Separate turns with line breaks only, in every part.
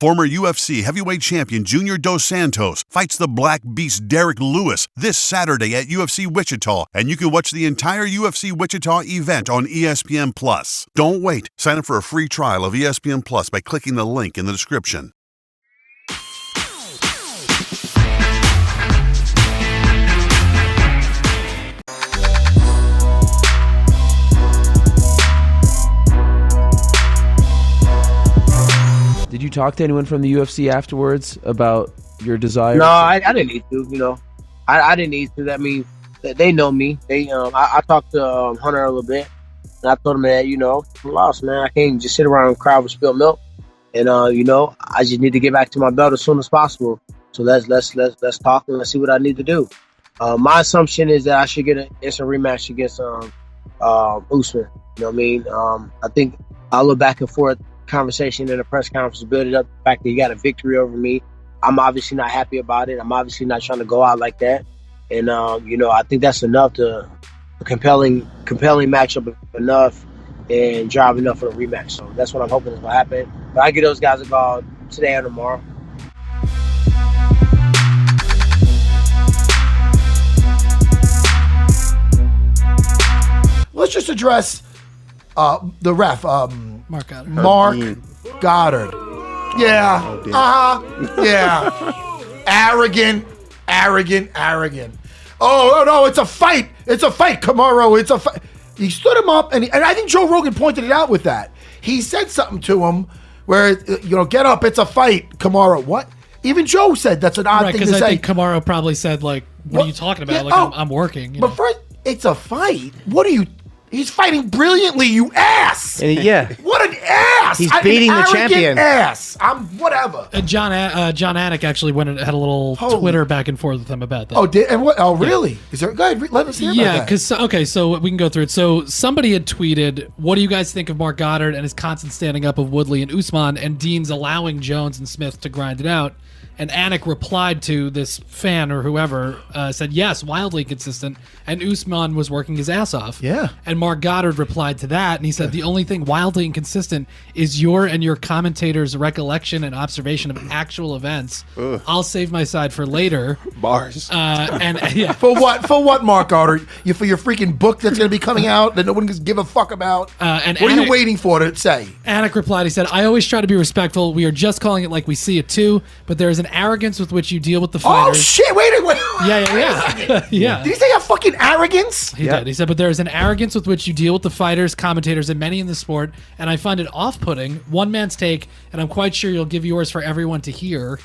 Former UFC heavyweight champion Junior Dos Santos fights the Black Beast Derrick Lewis this Saturday at UFC Wichita, and you can watch the entire UFC Wichita event on ESPN+. Don't wait. Sign up for a free trial of ESPN Plus by clicking the link in the description.
Did you talk to anyone from the UFC afterwards about your desire?
No, I didn't need to. I didn't need to. I mean, they know me. I talked to Hunter a little bit, and I told him that I'm lost, man. I can't just sit around and cry over spilled milk, and I just need to get back to my belt as soon as possible. So let's talk and let's see what I need to do. My assumption is that I should get an instant rematch against Usman. You know what I mean? I think I'll look back and forth conversation in the press conference, build it up the fact that he got a victory over me. I'm obviously not happy about it. I'm obviously not trying to go out like that. And I think that's enough to a compelling matchup enough and drive enough for the rematch. So that's what I'm hoping is going to happen. But I give those guys a call today or tomorrow.
Let's just address the ref,
Marc Goddard.
Marc Goddard. Yeah. Yeah. Arrogant. Oh, no, it's a fight. It's a fight, Kamaru. It's a fight. He stood him up, and I think Joe Rogan pointed it out with that. He said something to him where, get up, it's a fight, Kamaru. What? Even Joe said that's an odd thing to say.
Because I think Kamaru probably said, what are you talking about?
Yeah,
I'm working.
But first, it's a fight. What are you... He's fighting brilliantly, you ass.
Yeah.
What an ass.
He's beating the champion.
Ass. I'm whatever.
John Anik actually had a little Twitter back and forth with him about that.
Oh, really? Yeah. Is there? Go ahead, let us hear about that.
So we can go through it. So somebody had tweeted, "What do you guys think of Marc Goddard and his constant standing up of Woodley and Usman, and Dean's allowing Jones and Smith to grind it out?" And Anik replied to this fan or whoever, said, yes, wildly consistent. And Usman was working his ass off.
Yeah.
And Marc Goddard replied to that. And he said, the only thing wildly inconsistent is your and your commentator's recollection and observation of actual events. Ugh. I'll save my side for later.
Bars.
For what, Marc Goddard? For your freaking book that's going to be coming out that no one can give a fuck about?
And
what are you waiting for to say?
Anik replied, he said, I always try to be respectful. We are just calling it like we see it too. But there is an arrogance with which you deal with the fighters.
Oh, shit. Wait.
Yeah.
Did he say a fucking arrogance?
He did. He said, but there is an arrogance with which you deal with the fighters, commentators, and many in the sport, and I find it off-putting. One man's take, and I'm quite sure you'll give yours for everyone to hear.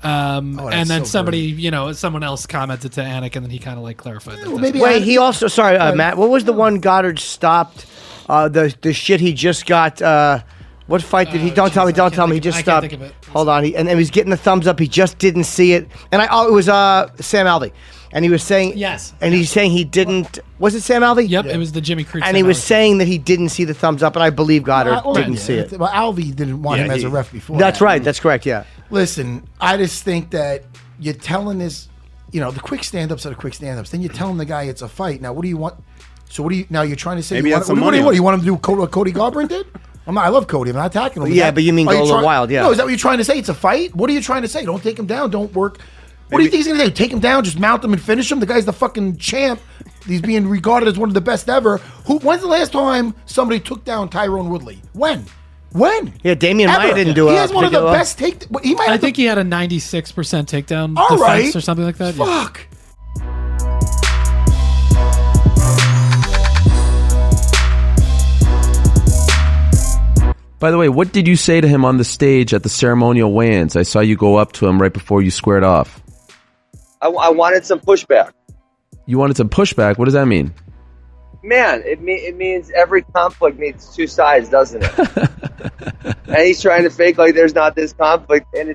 And then someone else commented to Anik, and then he kind of clarified that.
Wait, he also, Matt, what was the one Goddard stopped? The shit he just got. What fight did he? Don't tell me. He just stopped. Hold on. And he was getting the thumbs up. He just didn't see it. And it was Sam Alvey. And he was saying
yes.
And he's saying he didn't. Was it Sam Alvey?
Yep, it was the Jimmy Crute.
And he was saying that he didn't see the thumbs up, and I believe Goddard didn't see it.
Well, Alvey didn't want him as a ref before.
That's right. That's correct. Yeah.
Listen, I just think that you're telling this, the quick stand-ups are the quick stand-ups. Then you're telling the guy it's a fight. Now, what do you want? So what do you? Now you're trying to say
Maybe
you
that's
want,
some
what do
money.
you want him to do what Cody Garbrandt did? I love Cody. I'm not attacking him.
Yeah, but you mean go a little wild, yeah.
No, is that what you're trying to say? It's a fight? What are you trying to say? Don't take him down. Don't work. What do you think he's going to do? Take him down, just mount him and finish him? The guy's the fucking champ. He's being regarded as one of the best ever. When's the last time somebody took down Tyron Woodley? When?
Yeah, Damian Maia didn't do it.
He has one of the best
I think he had a 96% takedown
defense
right. Or something like that.
Fuck.
Yeah.
By the way, what did you say to him on the stage at the ceremonial weigh-ins? I saw you go up to him right before you squared off.
I wanted some pushback.
You wanted some pushback? What does that mean?
Man, it means every conflict needs two sides, doesn't it? And he's trying to fake like there's not this conflict. And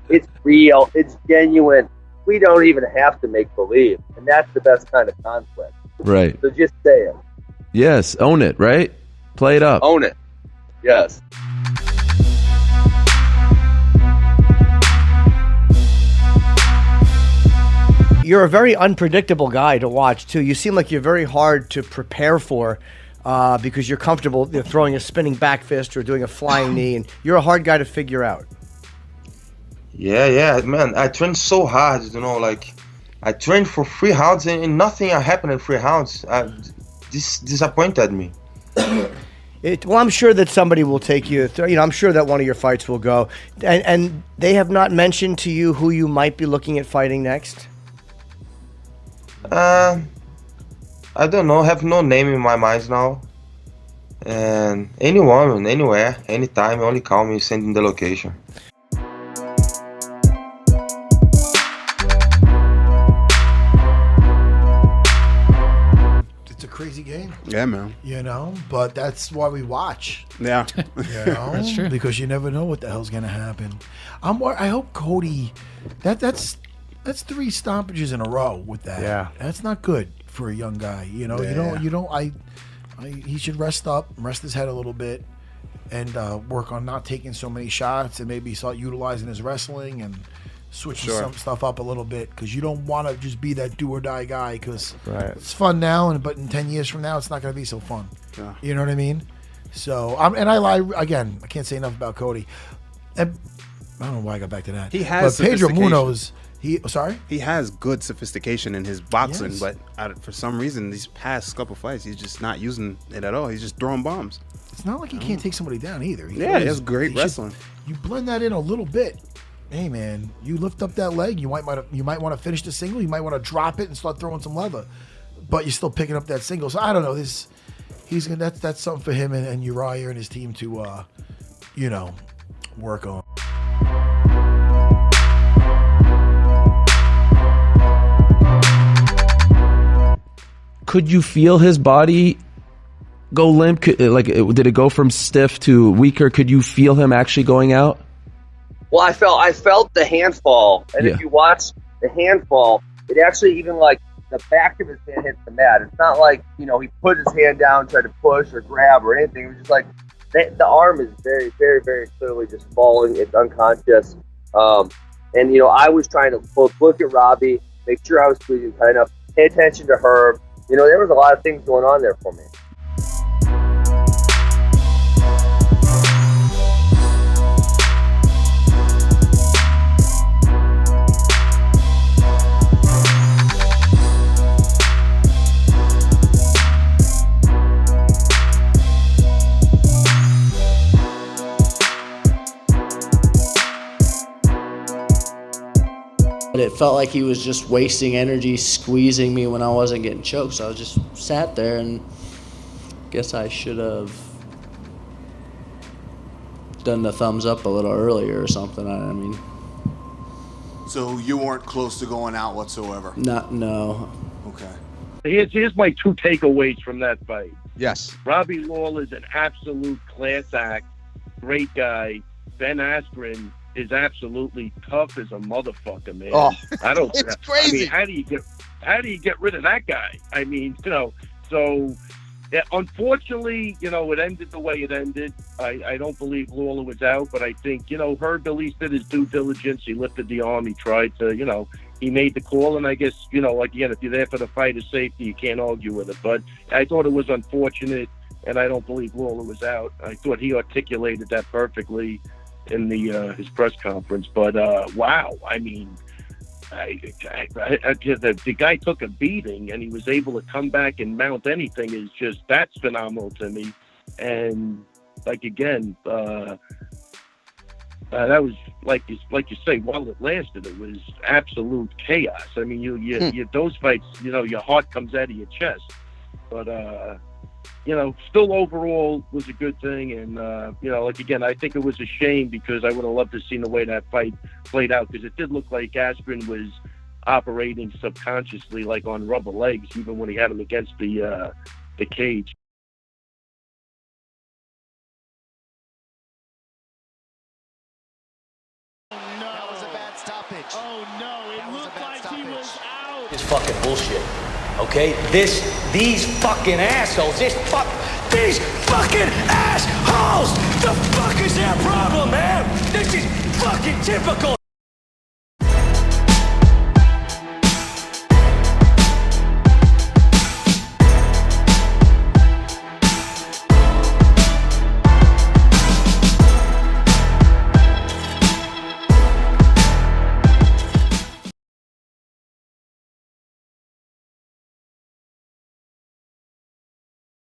it's real. It's genuine. We don't even have to make believe. And that's the best kind of conflict.
Right.
So just say it.
Yes, own it, right? Play it up.
Own it. Yes.
You're a very unpredictable guy to watch, too. You seem like you're very hard to prepare for because you're comfortable throwing a spinning back fist or doing a flying knee, and you're a hard guy to figure out.
Yeah, man. I trained so hard, like I trained for 3 rounds and nothing happened in 3 rounds. This disappointed me.
Well, I'm sure that somebody will take you. I'm sure that one of your fights will go. And they have not mentioned to you who you might be looking at fighting next?
I don't know. I have no name in my mind now. And anyone, anywhere, anytime, only call me, send in the location.
Crazy game.
Yeah, man.
But that's why we watch.
Yeah.
That's true.
Because you never know what the hell's gonna happen. I hope Cody. That's 3 stoppages in a row with that.
Yeah.
That's not good for a young guy. You don't. He should rest his head a little bit, and work on not taking so many shots, and maybe start utilizing his wrestling and switching some stuff up a little bit, because you don't want to just be that do or die guy, because it's fun now, but in 10 years from now it's not going to be so fun. You know what I mean? So I can't say enough about Cody, and I don't know why I got back to that.
He has
but Pedro Munoz, he
has good sophistication in his boxing, but for some reason these past couple fights he's just not using it at all. He's just throwing bombs.
It's not like he can't take somebody down either.
He has great wrestling.
You blend that in a little bit. Hey man, you lift up that leg, you might want to finish the single, you might want to drop it and start throwing some leather, but you're still picking up that single. So I don't know, that's something for him and Uriah and his team to work on.
Could you feel his body go limp? Did it go from stiff to weaker? Could you feel him actually going out?
Well, I felt the hand fall, and if you watch the hand fall, it actually even like the back of his hand hits the mat. It's not like he put his hand down, tried to push or grab or anything. It was just like the arm is very, very, very clearly just falling. It's unconscious, and I was trying to both look at Robbie, make sure I was squeezing tight enough, pay attention to Herb. There was a lot of things going on there for me.
But it felt like he was just wasting energy, squeezing me when I wasn't getting choked. So I just sat there, and guess I should have done the thumbs up a little earlier or something. I mean.
So you weren't close to going out whatsoever?
No.
Okay.
Here's my 2 takeaways from that fight.
Yes.
Robbie Lawler is an absolute class act, great guy. Ben Askren is absolutely tough as a motherfucker, man.
Oh,
it's
crazy.
I mean, how do you get rid of that guy? I mean, so unfortunately, it ended the way it ended. I don't believe Lawler was out, but I think, Herb at least did his due diligence. He lifted the arm. He tried to, he made the call. And I guess, again, if you're there for the fighter's safety, you can't argue with it. But I thought it was unfortunate, and I don't believe Lawler was out. I thought he articulated that perfectly in his press conference. But wow, I mean, the guy took a beating and he was able to come back and mount anything. That's phenomenal to me. And again, that was like you say, while it lasted, it was absolute chaos. I mean, you those fights, your heart comes out of your chest. But still overall was a good thing. And, again, I think it was a shame, because I would have loved to have seen the way that fight played out, because it did look like Askren was operating subconsciously, like on rubber legs, even when he had him against the cage.
Oh, no. That was a bad stoppage. Oh, no. It looked like he was out.
It's fucking bullshit. Okay? These fucking assholes, these fucking assholes! The fuck is their problem, man? This is fucking typical.